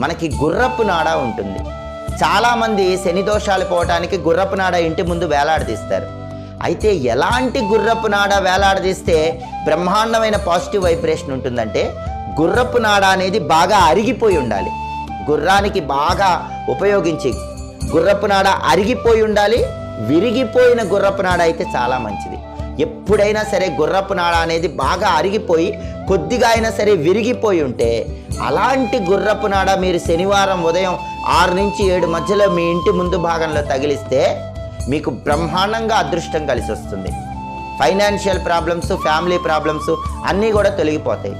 మనకి గుర్రపు నాడ ఉంటుంది. చాలామంది శని దోషాలు పోవటానికి గుర్రపు నాడ ఇంటి ముందు వేలాడదీస్తారు. అయితే ఎలాంటి గుర్రపు నాడ వేలాడదీస్తే బ్రహ్మాండమైన పాజిటివ్ వైబ్రేషన్ ఉంటుందంటే, గుర్రపు నాడ అనేది బాగా అరిగిపోయి ఉండాలి. గుర్రానికి బాగా ఉపయోగించి గుర్రపు నాడ అరిగిపోయి ఉండాలి. విరిగిపోయిన గుర్రపు నాడ అయితే చాలా మంచిది. ఎప్పుడైనా సరే గుర్రపు నాడ అనేది బాగా అరిగిపోయి కొద్దిగా అయినా సరే విరిగిపోయి ఉంటే, అలాంటి గుర్రపు నాడ మీరు శనివారం ఉదయం 6 నుంచి 7 మధ్యలో మీ ఇంటి ముందు భాగంలో తగిలిస్తే మీకు బ్రహ్మాండంగా అదృష్టం కలిసి వస్తుంది. ఫైనాన్షియల్ ప్రాబ్లమ్స్, ఫ్యామిలీ ప్రాబ్లమ్స్ అన్నీ కూడా తొలగిపోతాయి.